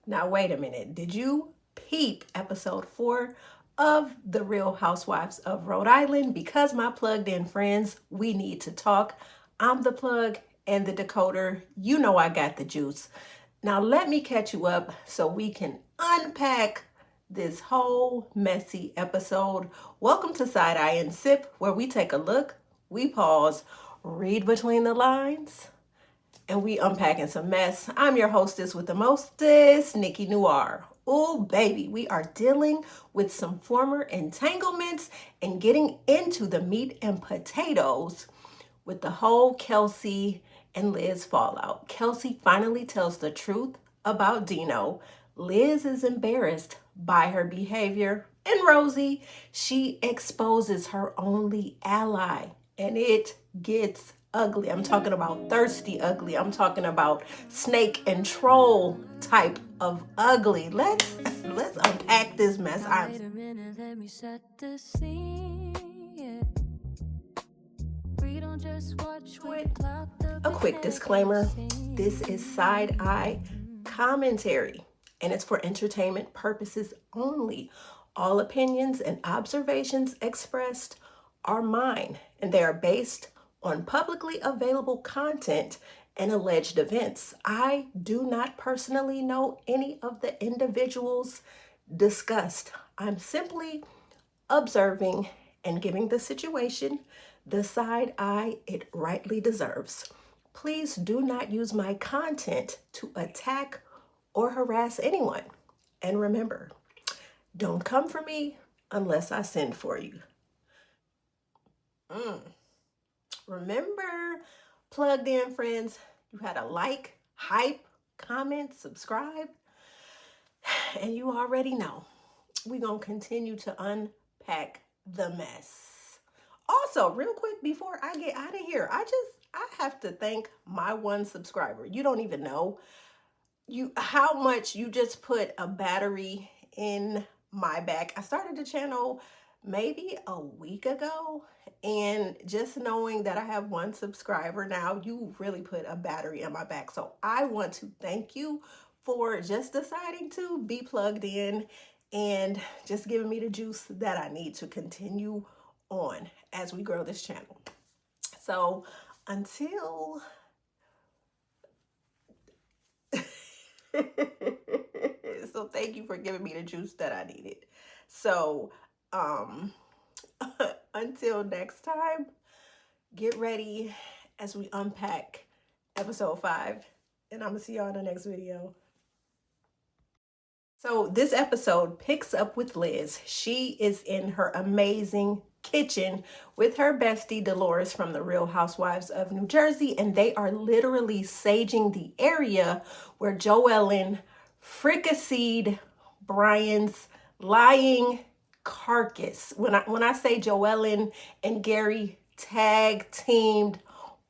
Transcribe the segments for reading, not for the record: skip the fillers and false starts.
Now, wait a minute. Did you peep episode 4 of The Real Housewives of Rhode Island? Because my plugged in friends, we need to talk. I'm the plug and the decoder. You know I got the juice. Now, let me catch you up so we can unpack this whole messy episode. Welcome to Side Eye and Sip, where we take a look, we pause, read between the lines, and we unpacking some mess. I'm your hostess with the mostest, Nikki Noir. Oh, baby, we are dealing with some former entanglements and getting into the meat and potatoes with the whole Kelsey and Liz fallout. Kelsey finally tells the truth about Dino. Liz is embarrassed by her behavior. And Rosie, she exposes her only ally. And it gets ugly. I'm talking about thirsty ugly. I'm talking about snake and troll type of ugly. Let's unpack this mess. Wait a minute, let me set the scene. We don't just watch, we clock the A quick disclaimer, this is side eye commentary and it's for entertainment purposes only. All opinions and observations expressed are mine and they are based on publicly available content and alleged events. I do not personally know any of the individuals discussed. I'm simply observing and giving the situation the side eye it rightly deserves. Please do not use my content to attack or harass anyone. And remember, don't come for me unless I send for you. Remember, plugged in friends, you had a like, hype, comment, subscribe, and you already know we're going to continue to unpack the mess. Also, real quick before I get out of here, I have to thank my one subscriber. You don't even know how much you just put a battery in my back. I started the channel maybe a week ago, and just knowing that I have one subscriber now, you really put a battery in my back. So I want to thank you for just deciding to be plugged in and just giving me the juice that I need to continue on as we grow this channel. So until so thank you for giving me the juice that I needed. So until next time, get ready as we unpack episode 5, and I'm gonna see y'all in the next video. So this episode picks up with Liz. She is in her amazing kitchen with her bestie Dolores from the Real Housewives of New Jersey, and they are literally saging the area where JoEllen fricasseed Brian's lying carcass. When I say JoEllen and Gary tag teamed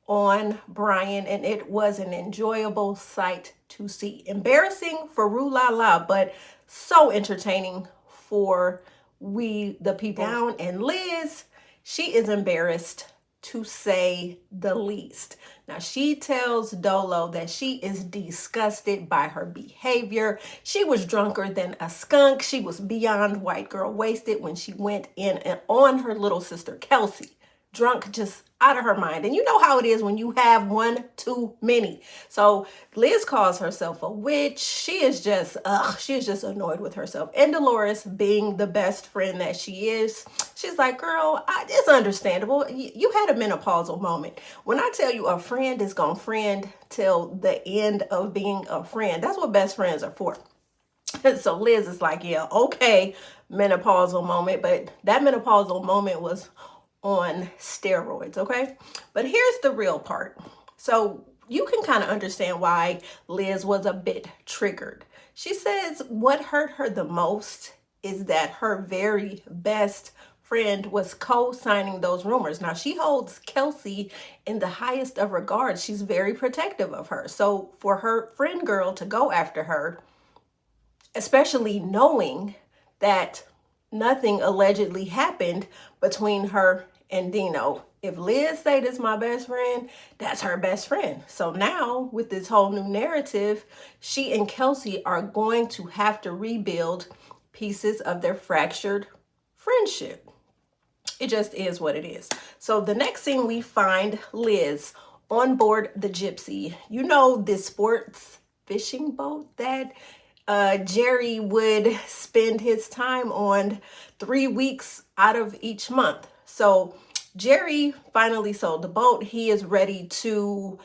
on Brian, and it was an enjoyable sight to see. Embarrassing for Rue La La, but so entertaining for we the people. Down and Liz, she is embarrassed to say the least. Now she tells Dolo that she is disgusted by her behavior. She was drunker than a skunk. She was beyond white girl wasted when she went in and on her little sister Kelsey. Drunk, just out of her mind. And you know how it is when you have one too many. So Liz calls herself a witch. She is just annoyed with herself. And Dolores, being the best friend that she is, she's like, girl, it's understandable. You had a menopausal moment. When I tell you a friend is gonna friend till the end of being a friend, that's what best friends are for. So Liz is like, yeah, okay, menopausal moment. But that menopausal moment was on steroids, okay? But here's the real part. So you can kind of understand why Liz was a bit triggered. She says what hurt her the most is that her very best friend was co-signing those rumors. Now, she holds Kelsey in the highest of regards. She's very protective of her. So for her friend girl to go after her, especially knowing that nothing allegedly happened between her and Dino, If Liz say this my best friend, that's her best friend. So now with this whole new narrative, she and Kelsey are going to have to rebuild pieces of their fractured friendship. It just is what it is. So the next scene, we find Liz on board the Gypsy. You know, this sports fishing boat that Jerry would spend his time on 3 weeks out of each month. So Jerry finally sold the boat. He is ready to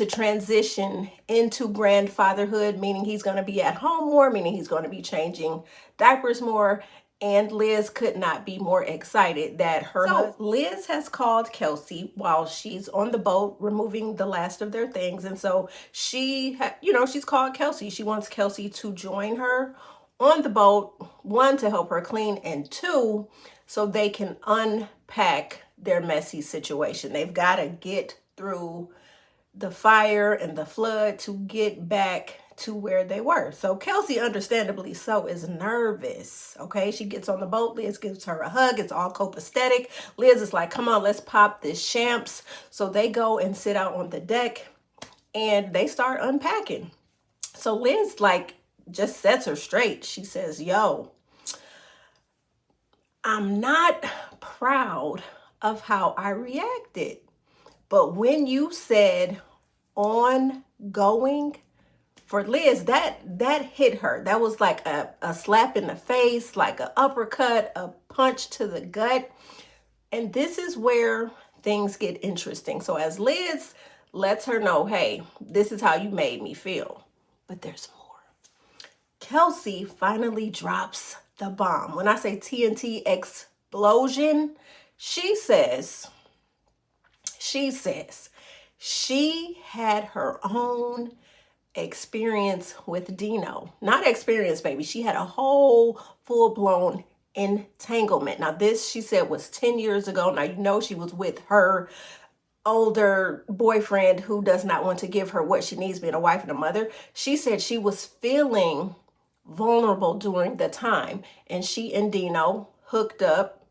transition into grandfatherhood, meaning he's going to be at home more, meaning he's going to be changing diapers more. And Liz could not be more excited that Liz has called Kelsey while she's on the boat removing the last of their things. And so she's called Kelsey. She wants Kelsey to join her on the boat, one, to help her clean, and two, so they can unpack their messy situation. They've got to get through the fire and the flood to get back to where they were. So Kelsey, understandably so, is nervous. Okay, she gets on the boat. Liz gives her a hug. It's all copacetic. Liz is like, come on, let's pop this champs. So they go and sit out on the deck and they start unpacking. So Liz just sets her straight. She says, yo, I'm not proud of how I reacted. But when you said ongoing, for Liz, that hit her. That was like a slap in the face, like an uppercut, a punch to the gut. And this is where things get interesting. So as Liz lets her know, hey, this is how you made me feel. But there's more. Kelsey finally drops the bomb. When I say TNT explosion, she says she had her own experience with Dino. Not experience, baby. She had a whole full-blown entanglement. Now this, she said, was 10 years ago. Now, you know, she was with her older boyfriend who does not want to give her what she needs, being a wife and a mother. She said she was feeling vulnerable during the time, and she and Dino hooked up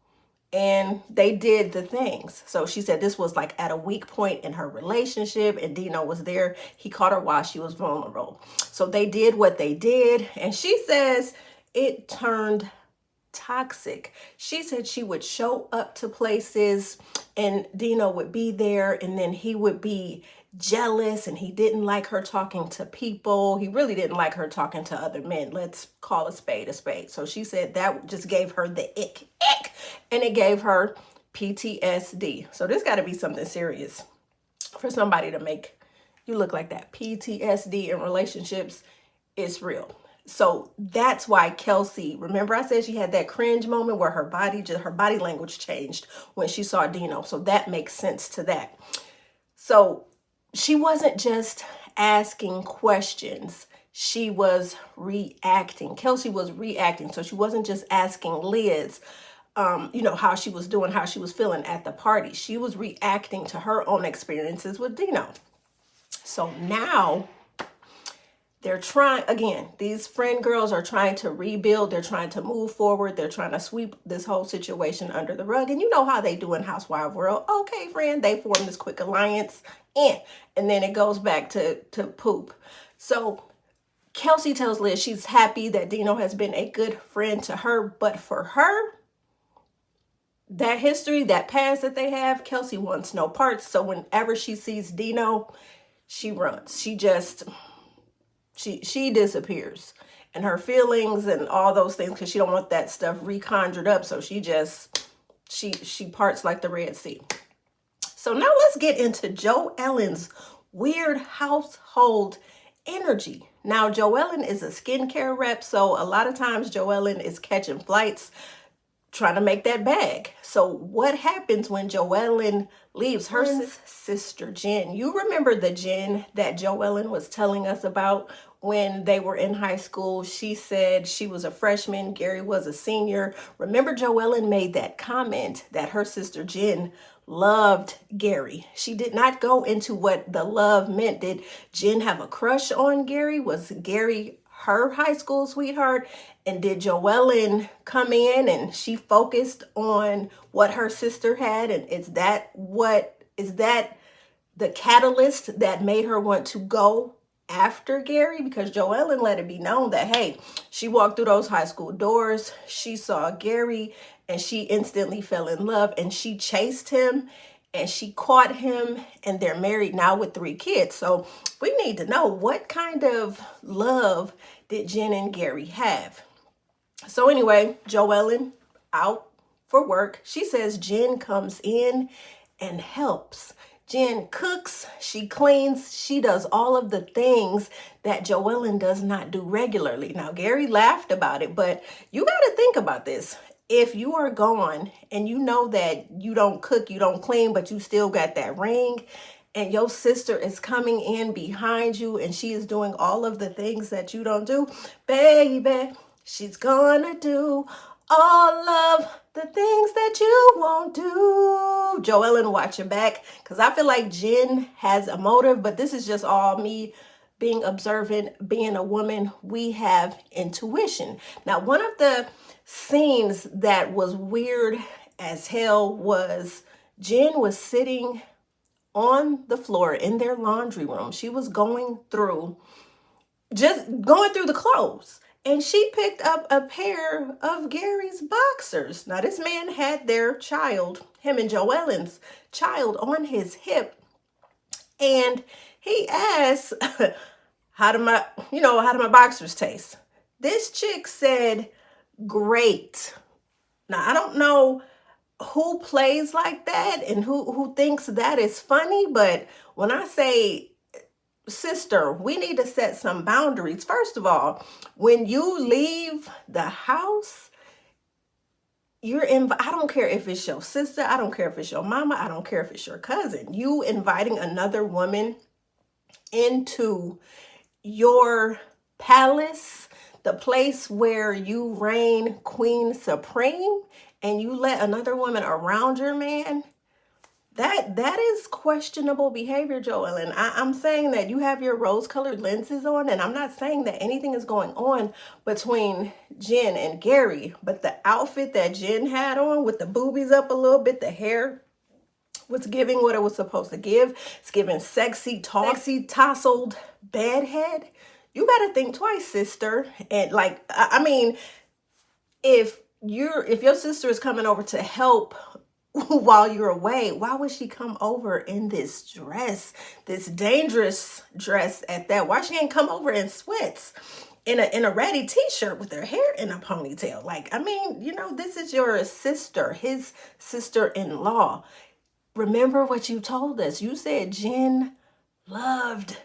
and they did the things. So she said this was like at a weak point in her relationship, and Dino was there. He caught her while she was vulnerable. So they did what they did, and she says it turned toxic. She said she would show up to places and Dino would be there, and then he would be jealous, and he didn't like her talking to people. He really didn't like her talking to other men. Let's call a spade a spade. So she said that just gave her the ick, and it gave her PTSD. So this got to be something serious for somebody to make you look like that. PTSD in relationships is real. So that's why Kelsey, remember I said she had that cringe moment where her body language changed when she saw Dino. So that makes sense to that. So she wasn't just asking questions. She was reacting. Kelsey was reacting. So she wasn't just asking Liz, how she was doing, how she was feeling at the party. She was reacting to her own experiences with Dino. So now they're trying, again, these friend girls are trying to rebuild. They're trying to move forward. They're trying to sweep this whole situation under the rug. And you know how they do in Housewives of Rhode. Okay, friend, they form this quick alliance, and then it goes back to poop. So Kelsey tells Liz she's happy that Dino has been a good friend to her. But for her, that history, that past that they have, Kelsey wants no parts. So whenever she sees Dino, she runs. She disappears, and her feelings and all those things, because she don't want that stuff reconjured up. So she parts like the Red Sea. So now let's get into JoEllen's weird household energy. Now, JoEllen is a skincare rep, so a lot of times JoEllen is catching flights trying to make that bag. So what happens when JoEllen leaves? Her sister Jen. You remember the Jen that JoEllen was telling us about when they were in high school? She said she was a freshman, Gary was a senior. Remember, JoEllen made that comment that her sister Jen loved Gary. She did not go into what the love meant. Did Jen have a crush on Gary? Was Gary her high school sweetheart? And did JoEllen come in and she focused on what her sister had? And is that the catalyst that made her want to go after Gary? Because JoEllen let it be known that, hey, she walked through those high school doors, she saw Gary, and she instantly fell in love, and she chased him and she caught him, and they're married now with 3 kids. So we need to know, what kind of love did Jen and Gary have? So anyway, JoEllen out for work. She says Jen comes in and helps. Jen cooks, she cleans, she does all of the things that JoEllen does not do regularly. Now, Gary laughed about it, but you got to think about this. If you are gone and you know that you don't cook, you don't clean, but you still got that ring, and your sister is coming in behind you and she is doing all of the things that you don't do, baby, she's gonna do all of the things that you won't do. JoEllen, watch your back, because I feel like Jen has a motive, but this is just all me being observant, being a woman. We have intuition. Now, one of the scenes that was weird as hell was Jen was sitting on the floor in their laundry room. She was going through the clothes, and she picked up a pair of Gary's boxers. Now, this man had their child, him and JoEllen's child, on his hip, and he asked, how do my boxers taste? This chick said, great. Now, I don't know who plays like that and who thinks that is funny, but when I say, sister, we need to set some boundaries. First of all, when you leave the house, I don't care if it's your sister, I don't care if it's your mama, I don't care if it's your cousin. You inviting another woman into your palace, the place where you reign queen supreme, and you let another woman around your man, that is questionable behavior, JoEllen. I'm saying that you have your rose-colored lenses on, and I'm not saying that anything is going on between Jen and Gary, but the outfit that Jen had on with the boobies up a little bit, the hair was giving what it was supposed to give. It's giving sexy, tousled bedhead. You got to think twice, sister. And like, I mean, if your sister is coming over to help while you're away, why would she come over in this dress, this dangerous dress at that? Why she ain't come over in sweats, in a ratty t-shirt with her hair in a ponytail? Like, I mean, this is your sister, his sister-in-law. Remember what you told us. You said Jen loved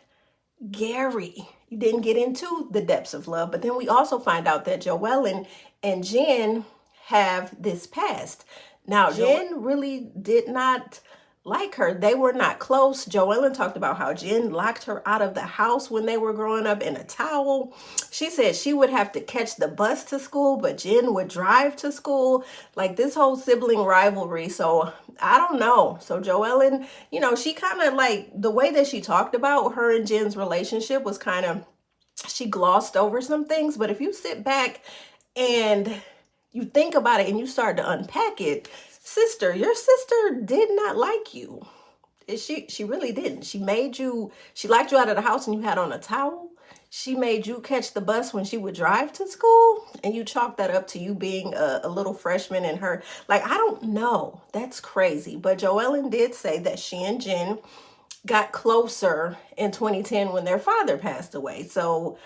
Gary. You didn't get into the depths of love, but then we also find out that JoEllen and Jen have this past. Now, Jen really did not like her. They were not close. JoEllen talked about how Jen locked her out of the house when they were growing up in a towel. She said she would have to catch the bus to school, but Jen would drive to school. Like, this whole sibling rivalry. So I don't know. So JoEllen, she kind of, like, the way that she talked about her and Jen's relationship was kind of, she glossed over some things. But if you sit back and you think about it and you start to unpack it, sister, your sister did not like you. She really didn't. She locked you out of the house and you had on a towel. She made you catch the bus when she would drive to school, and you chalked that up to you being a little freshman in her. Like, I don't know. That's crazy. But JoEllen did say that she and Jen got closer in 2010 when their father passed away. So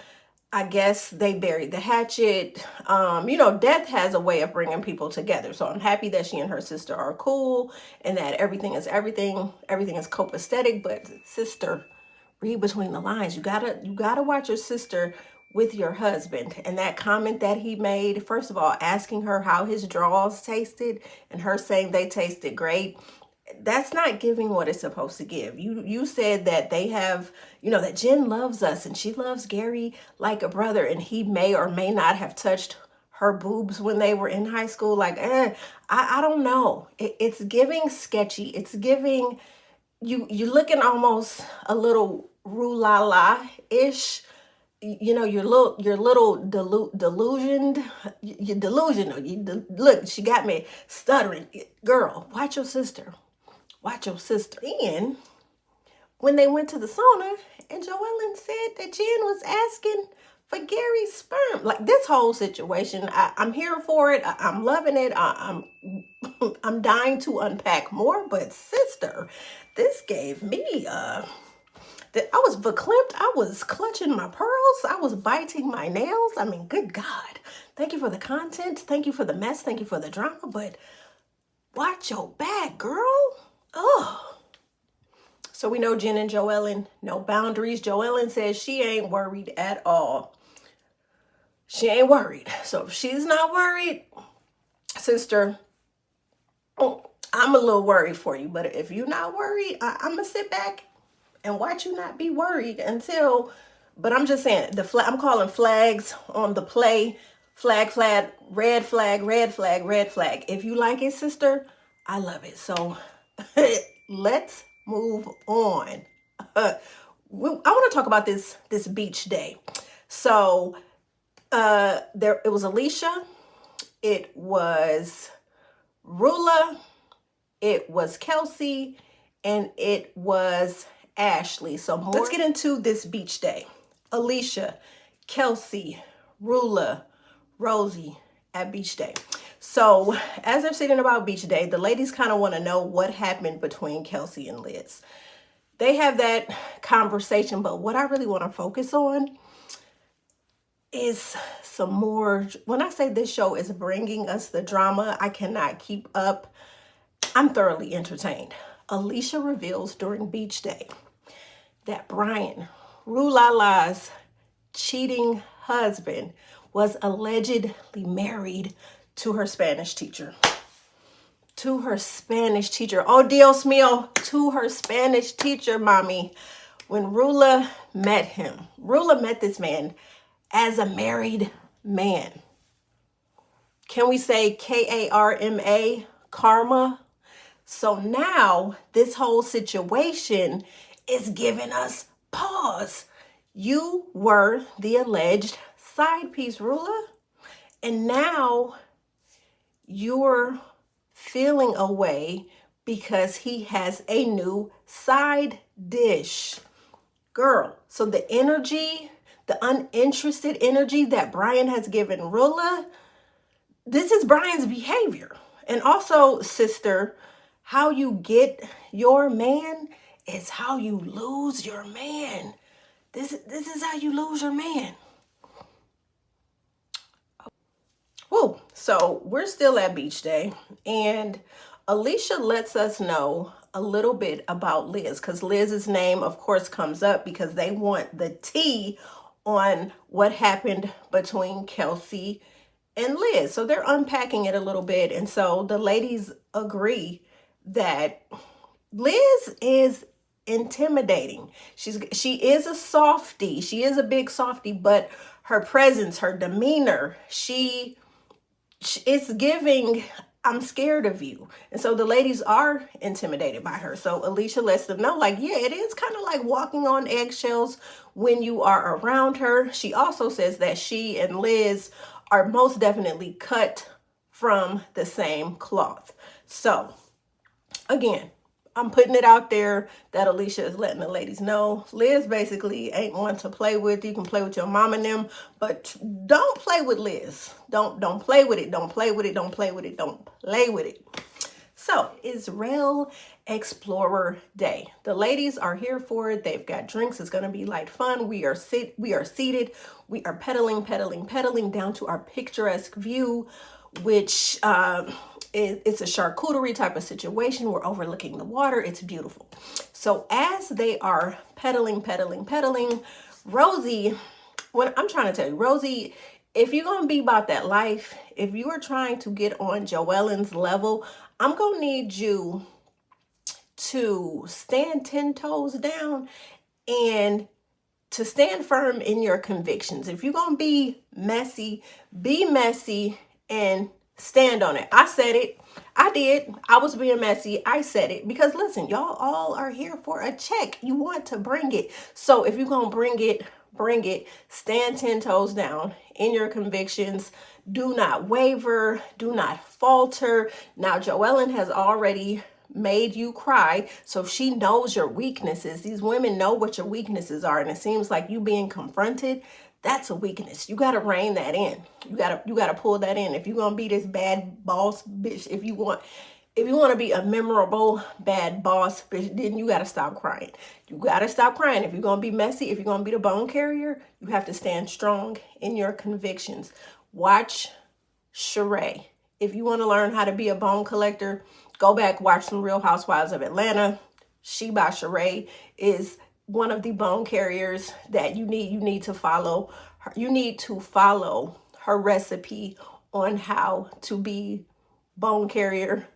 I guess they buried the hatchet. Death has a way of bringing people together. So I'm happy that she and her sister are cool and that everything is copacetic. But sister, read between the lines. You gotta watch your sister with your husband. And that comment that he made, first of all, asking her how his drawers tasted and her saying they tasted great, that's not giving what it's supposed to give. You said that they have, that Jen loves us and she loves Gary like a brother, and he may or may not have touched her boobs when they were in high school. Like, I don't know. It's giving sketchy. It's giving, you looking almost a little rue-la-la-ish. you know, you're little delusioned. You're delusional. Look, she got me stuttering. Girl, watch your sister. Watch your sister. And when they went to the sauna, and JoEllen said that Jen was asking for Gary's sperm. Like, this whole situation, I'm here for it. I'm loving it. I'm dying to unpack more. But sister, this gave me I was verklempt. I was clutching my pearls. I was biting my nails. I mean, good God. Thank you for the content. Thank you for the mess. Thank you for the drama. But watch your back, girl. Oh. So we know Jen and JoEllen, no boundaries. JoEllen says she ain't worried at all. She ain't worried. So if she's not worried, sister, I'm a little worried for you. But if you're not worried, I'm going to sit back and watch you not be worried until, but I'm just saying, I'm calling flags on the play. Flag, red flag, red flag, red flag. If you like it, sister, I love it. So let's move on. I want to talk about this beach day. So it was Alicia, it was Rula, it was Kelsey, and it was Ashley. So let's get into this beach day. Alicia, Kelsey, Rula, Rosie at beach day. So as they're sitting about beach day, the ladies kind of want to know what happened between Kelsey and Liz. They have that conversation, but what I really want to focus on is some more. When I say this show is bringing us the drama, I cannot keep up. I'm thoroughly entertained. Alicia reveals during beach day that Brian, Rulala's cheating husband, was allegedly married to her Spanish teacher. To her Spanish teacher. Oh, Dios mío. To her Spanish teacher, mommy. When Rula met him, Rula met this man as a married man. Can we say Karma? Karma? So now this whole situation is giving us pause. You were the alleged side piece, Rula, and now you're feeling away because he has a new side dish. Girl, so the energy, the uninterested energy that Brian has given Rula, this is Brian's behavior. And also, sister, how you get your man is how you lose your man. This is how you lose your man. Woo. So we're still at beach day, and Alicia lets us know a little bit about Liz, because Liz's name, of course, comes up because they want the tea on what happened between Kelsey and Liz. So they're unpacking it a little bit. And so the ladies agree that Liz is intimidating. She is a softie. She is a big softie, but her presence, her demeanor, it's giving, I'm scared of you. And so the ladies are intimidated by her. So Alicia lets them know, like, yeah, it is kind of like walking on eggshells when you are around her. She also says that she and Liz are most definitely cut from the same cloth. So again, I'm putting it out there that Alicia is letting the ladies know. Liz basically ain't one to play with. You can play with your mom and them, but don't play with Liz. Don't play with it. Don't play with it. Don't play with it. Don't play with it. So, Israel Explorer Day. The ladies are here for it. They've got drinks. It's going to be light fun. We are seated. We are pedaling down to our picturesque view, which it's a charcuterie type of situation. We're overlooking the water. It's beautiful. So as they are pedaling, Rosie, what I'm trying to tell you, Rosie, if you're going to be about that life, if you are trying to get on JoEllen's level, I'm going to need you to stand 10 toes down and to stand firm in your convictions. If you're going to be messy and stand on it. I said it. I did. I was being messy. I said it. Because listen, y'all all are here for a check. You want to bring it. So if you're going to bring it. Stand 10 toes down in your convictions. Do not waver. Do not falter. Now, JoEllen has already made you cry, so she knows your weaknesses. These women know what your weaknesses are, and it seems like you being confronted, that's a weakness. You got to rein that in. You got to pull that in. If you're going to be this bad boss bitch, if you want to be a memorable bad boss bitch, then you got to stop crying. You got to stop crying. If you're going to be messy, if you're going to be the bone carrier, you have to stand strong in your convictions. Watch Sheree. If you want to learn how to be a bone collector, go back, watch some Real Housewives of Atlanta. She by Sheree is one of the bone carriers that you need to follow. You need to follow her recipe on how to be bone carrier,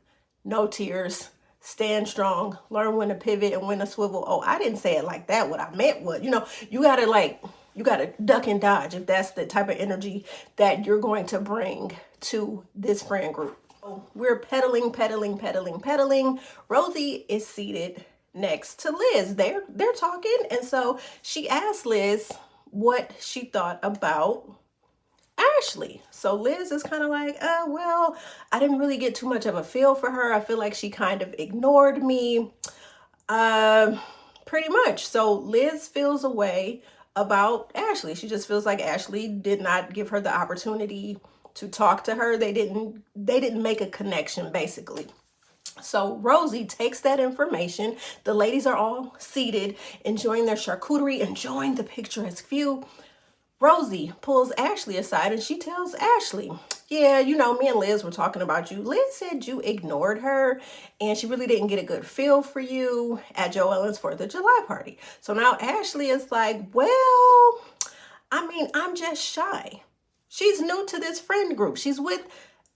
no tears, stand strong, learn when to pivot and when to swivel. Oh, I didn't say it like that. What I meant was, you gotta duck and dodge if that's the type of energy that you're going to bring to this friend group. We're pedaling. Rosie is seated next to Liz. They're talking, and so she asked Liz what she thought about Ashley. So Liz is kind of like, well, I didn't really get too much of a feel for her. I feel like she kind of ignored me, pretty much. So Liz feels a way about Ashley. She just feels like Ashley did not give her the opportunity to talk to her. They didn't make a connection, basically. So Rosie takes that information. The ladies are all seated, enjoying their charcuterie, enjoying the picturesque view. Rosie pulls Ashley aside and she tells Ashley, yeah, me and Liz were talking about you. Liz said you ignored her and she really didn't get a good feel for you at JoEllen's 4th of July party. So now Ashley is like, well, I'm just shy. She's new to this friend group. She's with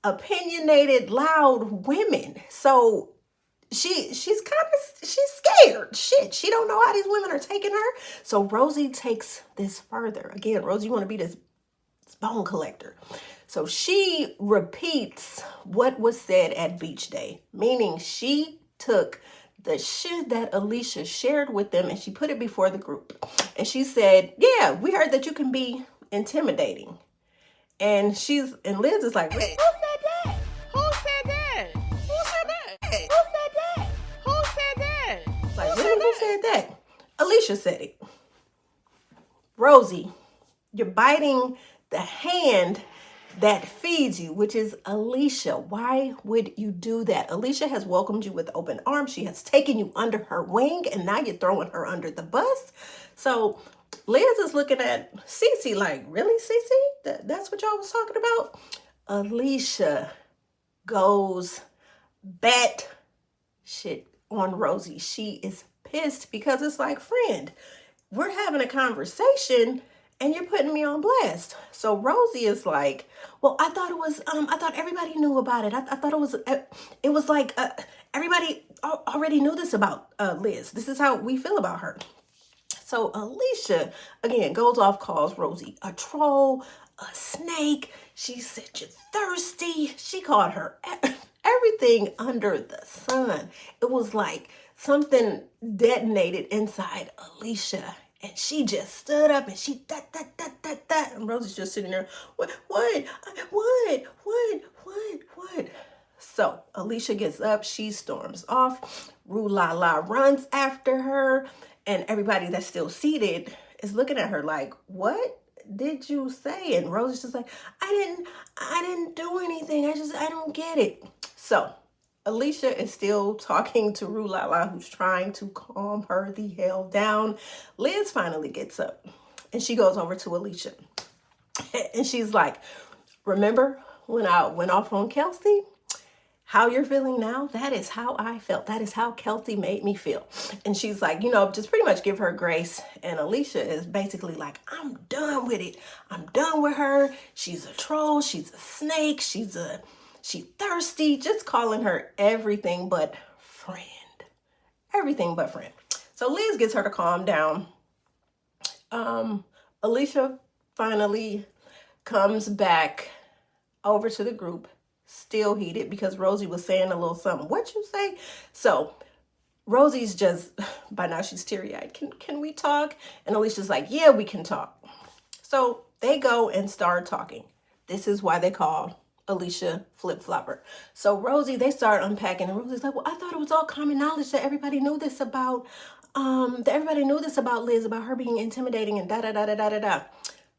opinionated, loud women. So she's scared. Shit, she don't know how these women are taking her. So Rosie takes this further. Again, Rosie, you want to be this bone collector. So she repeats what was said at beach day, meaning she took the shit that Alicia shared with them and she put it before the group. And she said, yeah, we heard that you can be intimidating. And Liz is like, hey, who said that? Who said that? Who said that? Hey, who said that? Who said that? Like, really, who said that? Alicia said it. Rosie, you're biting the hand that feeds you, which is Alicia. Why would you do that? Alicia has welcomed you with open arms. She has taken you under her wing, and now you're throwing her under the bus. So Liz is looking at Cece like, really, Cece? That's what y'all was talking about? Alicia goes bat shit on Rosie. She is pissed because it's like, friend, we're having a conversation and you're putting me on blast. So Rosie is like, well, I thought everybody knew about it. I thought it was like everybody already knew this about Liz. This is how we feel about her. So Alicia, again, goes off, calls Rosie a troll, a snake. She said, you're thirsty. She called her everything under the sun. It was like something detonated inside Alicia. And she just stood up and she that. And Rosie's just sitting there, what? So Alicia gets up, she storms off. Rue La La runs after her. And everybody that's still seated is looking at her like, what did you say? And Rosie's just like, I didn't do anything. I don't get it. So Alicia is still talking to Rue La La, who's trying to calm her the hell down. Liz finally gets up and she goes over to Alicia. And she's like, remember when I went off on Kelsey? How you're feeling now, that is how I felt. That is how Kelsey made me feel. And she's like, just pretty much give her grace. And Alicia is basically like, I'm done with it. I'm done with her. She's a troll. She's a snake. She's thirsty. Just calling her everything but friend. Everything but friend. So Liz gets her to calm down. Alicia finally comes back over to the group, still heated because Rosie was saying a little something. What you say? So Rosie's just, by now she's teary-eyed. Can we talk? And Alicia's like, yeah, we can talk. So they go and start talking. This is why they call Alicia flip-flopper. So Rosie, they start unpacking, and Rosie's like, well, I thought it was all common knowledge that everybody knew this about Liz, about her being intimidating and da da da da da da da.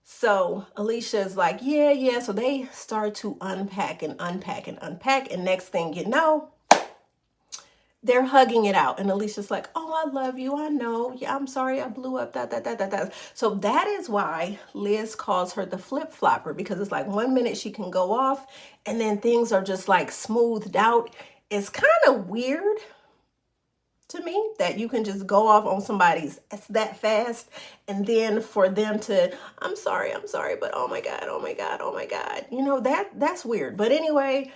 So Alicia's like, yeah. So they start to unpack and unpack and unpack, and next thing you know, they're hugging it out. And Alicia's like, oh, I love you. I know. Yeah, I'm sorry I blew up. Da. So that is why Liz calls her the flip-flopper, because it's like 1 minute she can go off and then things are just like smoothed out. It's kind of weird to me that you can just go off on somebody's that fast, and then for them to, I'm sorry, but oh my God. You know, that's weird. But anyway,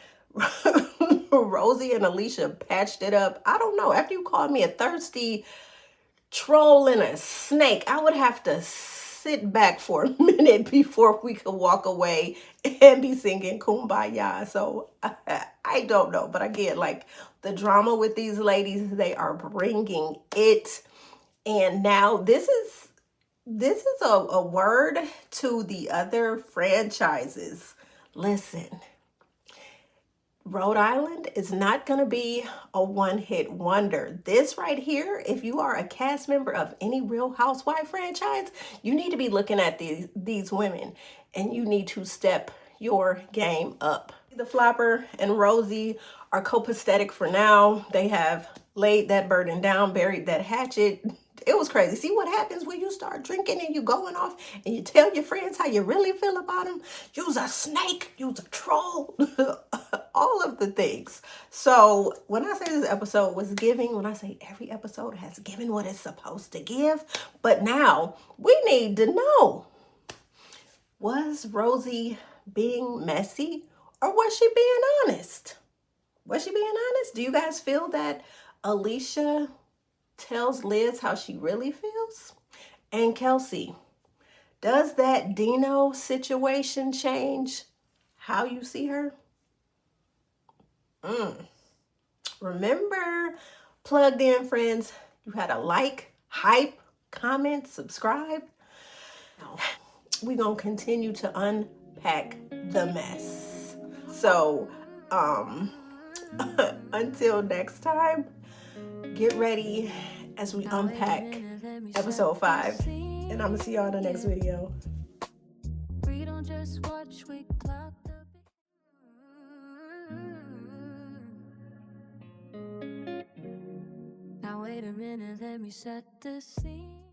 Rosie and Alicia patched it up. I don't know. After you called me a thirsty troll and a snake, I would have to sit back for a minute before we could walk away and be singing Kumbaya. So I don't know. But again, like the drama with these ladies, they are bringing it. And now this is a word to the other franchises. Listen. Rhode Island is not going to be a one-hit wonder. This right here, if you are a cast member of any Real Housewife franchise, you need to be looking at these women, and you need to step your game up. The Flopper and Rosie are copacetic for now. They have laid that burden down, buried that hatchet. It was crazy. See what happens when you start drinking and you going off and you tell your friends how you really feel about them? You's a snake. You's a troll. All of the things. So when I say this episode was giving, when I say every episode has given what it's supposed to give, but now we need to know, was Rosie being messy or was she being honest? Was she being honest? Do you guys feel that Alicia tells Liz how she really feels? And Kelsey, does that Dino situation change how you see her? Remember, plugged in friends, you had to like, hype, comment, subscribe. Now, we're going to continue to unpack the mess. So, until next time, get ready as we unpack episode 5. And I'm going to see y'all in the next video. We don't just watch, we clock the Now wait a minute, let me set the scene.